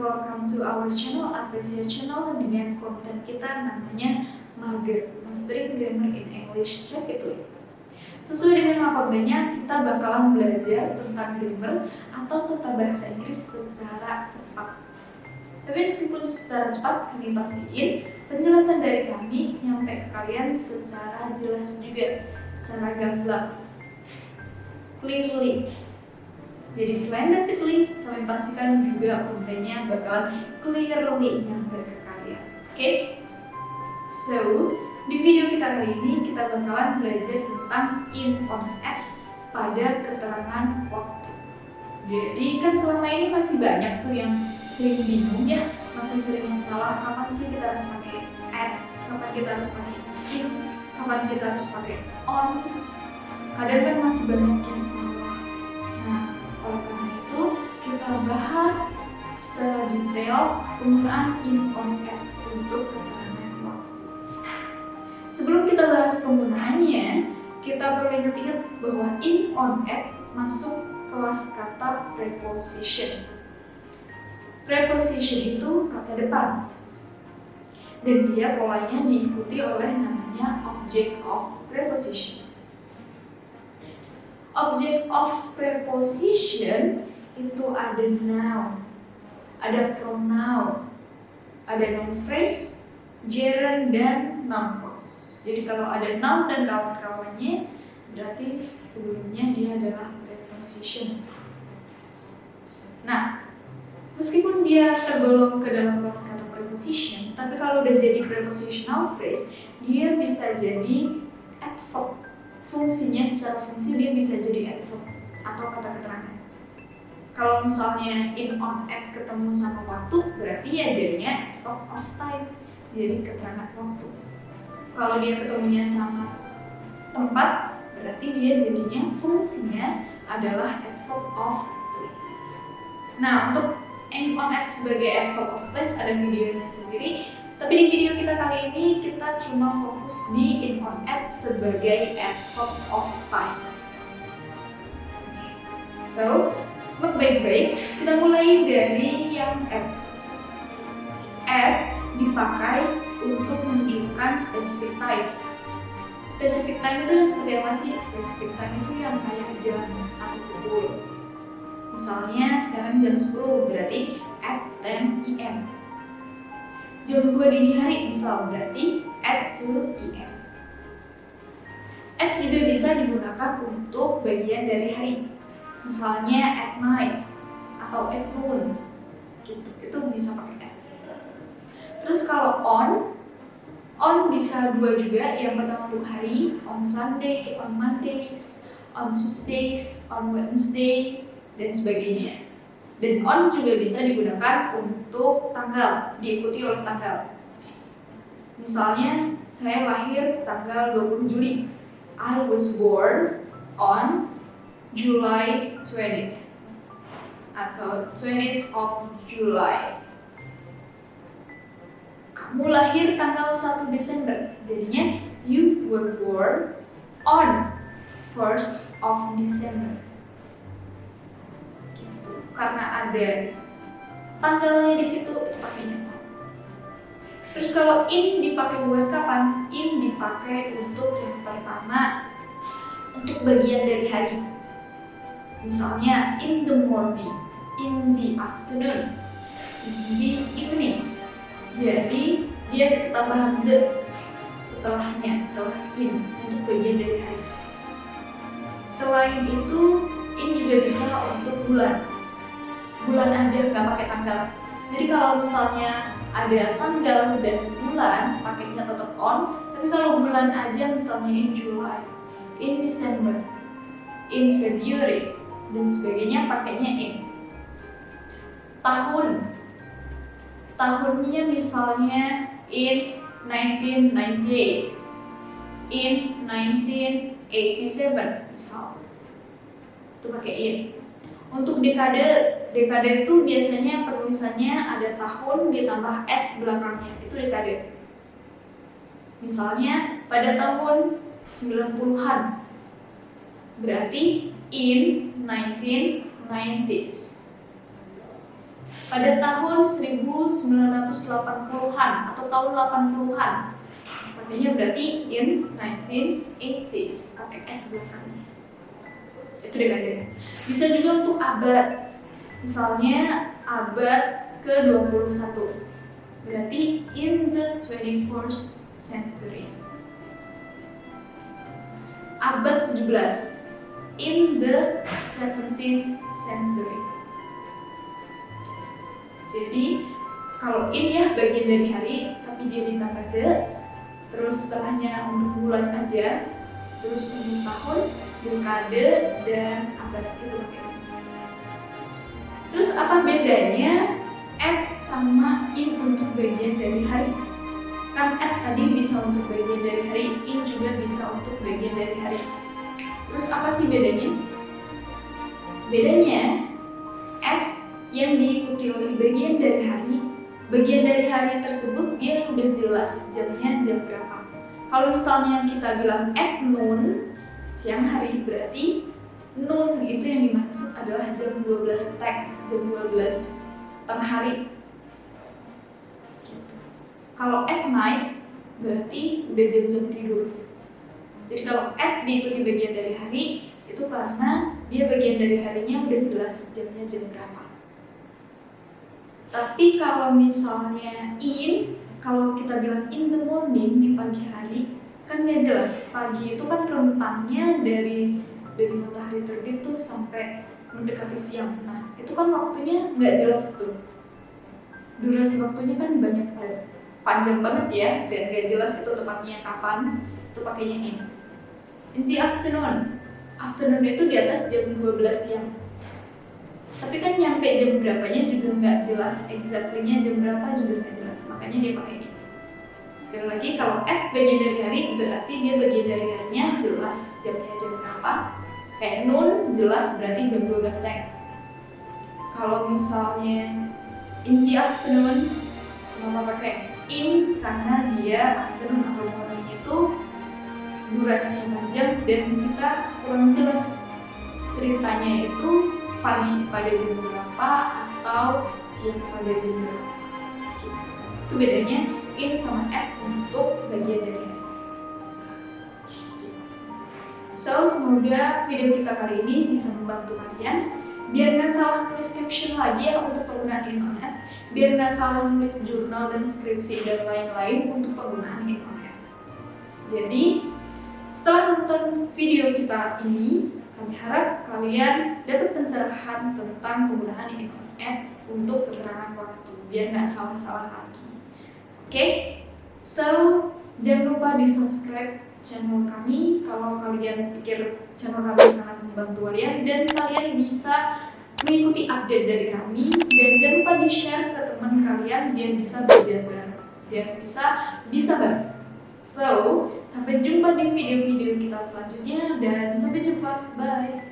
welcome to our channel, Aprecia Channel, dengan konten kita namanya Mager, Mastering Grammar in English Rapidly. Sesuai dengan nama kontennya, kita bakalan belajar tentang grammar atau tata bahasa Inggris secara cepat. Tapi meskipun secara cepat, kami pastiin penjelasan dari kami nyampe ke kalian secara jelas juga, secara gamblang, clearly. Jadi selain rapidly, kami pastikan juga kontennya bakalan clearly nyampe ke kalian. Oke? So, di video kita kali ini kita bakalan belajar tentang in, on, at pada keterangan waktu. Jadi kan selama ini masih banyak tuh yang sering bingung ya, masih sering yang salah, kapan sih kita harus pakai at, kapan kita harus pakai in, kapan kita harus pakai on. Kadang kan masih banyak yang salah. Nah, oleh karena itu kita bahas secara detail penggunaan in, on, at untuk keterangan waktu. Sebelum kita bahas penggunaannya, kita perlu ingat-ingat bahwa in, on, at masuk kelas kata preposition. Preposition itu kata depan, dan dia polanya diikuti oleh namanya object of preposition. Object of preposition itu ada noun, ada pronoun, ada noun phrase, gerund, dan noun clause. Jadi kalau ada noun dan kawan-kawannya, berarti sebelumnya dia adalah preposition. Nah, meskipun dia tergolong ke dalam kelas kata preposition, tapi kalau udah jadi prepositional phrase, dia bisa jadi adverb. Fungsinya secara fungsi dia bisa jadi adverb atau kata keterangan. Kalau misalnya in, on, at ketemu sama waktu, berarti ya jadinya adverb of time, jadi keterangan waktu. Kalau dia ketemunya sama tempat, berarti dia jadinya fungsinya adalah adverb of place. Nah, untuk in, on, at sebagai adverb of place ada videonya sendiri. Tapi di video kita kali ini kita cuma fokus di in, on, at sebagai adverb of time. So, simak baik-baik. Kita mulai dari yang at. At dipakai untuk menunjukkan specific time. Specific time itu yang seperti apa sih? Specific time itu yang kayak jam atau pukul. Misalnya sekarang jam 10, berarti at 10 AM. Jam 2 dini hari misal, berarti at 2 PM. At juga bisa digunakan untuk bagian dari hari. Misalnya at night atau at noon. Gitu. Itu bisa pakai at. Terus kalau on bisa dua juga. Yang pertama untuk hari, on Sunday, on Mondays, on Tuesdays, on Wednesday, dan sebagainya. Dan on juga bisa digunakan untuk tanggal, diikuti oleh tanggal. Misalnya, saya lahir tanggal 20 Juli. I was born on July 20th atau 20th of July. Kamu lahir tanggal 1 Desember. Jadinya, you were born on 1st of December. Karena ada tanggalnya di situ, itu pakainya on. Terus kalau in dipakai buat kapan? In dipakai untuk yang pertama, untuk bagian dari hari. Misalnya in the morning, in the afternoon, in the evening. Jadi dia ada tambahan the setelahnya, setelah in, untuk bagian dari hari. Selain itu, in juga bisa untuk bulan. Bulan aja nggak pakai tanggal. Jadi kalau misalnya ada tanggal dan bulan, pakainya tetap on. Tapi kalau bulan aja, misalnya in July, in December, in February, dan sebagainya, pakainya in. Tahunnya misalnya in 1998, in 1987, misal, itu pakai in. Untuk dekade itu biasanya penulisannya ada tahun ditambah S belakangnya, itu dekade. Misalnya pada tahun 90-an, berarti in 1990s. pada tahun 1980-an atau tahun 80-an. Makanya berarti in 1980s, pakai S belakangnya. Itu dekade. Bisa juga untuk abad. Misalnya abad ke-21. Berarti in the 21st century. Abad 17. In the 17th century. Jadi kalau in ya bagian dari hari, tapi dia ditambah the, terus setelahnya untuk bulan aja, terus untuk tahun, dekade, dan abad itu. Terus apa bedanya at sama in untuk bagian dari hari? Kan at tadi bisa untuk bagian dari hari, in juga bisa untuk bagian dari hari. Terus apa sih bedanya? Bedanya at yang diikuti oleh bagian dari hari tersebut dia udah jelas jamnya jam berapa. Kalau misalnya kita bilang at noon, siang hari, berarti noon itu yang dimaksud adalah jam 12 tag, jam 12 tengah hari gitu. Kalau at night berarti udah jam-jam tidur. Jadi kalau at diikuti bagian dari hari, itu karena dia bagian dari harinya udah jelas jamnya jam berapa. Tapi kalau misalnya kalau kita bilang in the morning, di pagi hari, kan nggak jelas. Pagi itu kan rentannya dari matahari terbit tuh sampai mendekati siang. Nah, itu kan waktunya nggak jelas tuh. Durasi waktunya kan panjang banget ya, dan nggak jelas itu tepatnya kapan. Itu pakainya in. In the afternoon. Afternoon itu di atas jam 12 siang. Tapi kan nyampe jam berapanya juga nggak jelas, exactly-nya jam berapa juga nggak jelas, makanya dia pakai ini. Sekali lagi, kalau at bagian dari hari berarti dia bagian dari harinya jelas jamnya jam berapa. Kayak noon jelas berarti jam 12 teng. Kalau misalnya in the afternoon, kenapa pakai in? Karena dia afternoon atau morning itu durasinya panjang dan kita kurang jelas ceritanya itu pagi pada jam berapa atau siang pada jam berapa. Itu bedanya in sama at untuk bagian dari hari. So, semoga video kita kali ini bisa membantu kalian biar nggak salah nulis caption lagi ya untuk penggunaan in on at, biar nggak salah nulis jurnal dan skripsi dan lain-lain untuk penggunaan in on at. Jadi, setelah nonton video kita ini, kami harap kalian dapat pencerahan tentang penggunaan in on at untuk keterangan waktu, biar nggak salah-salah lagi. Oke, so jangan lupa di subscribe channel kami kalau kalian pikir channel kami sangat membantu kalian dan kalian bisa mengikuti update dari kami, dan jangan lupa di share ke teman kalian biar bisa belajar bareng, biar bisa bareng. So, sampai jumpa di video-video kita selanjutnya dan sampai jumpa, bye.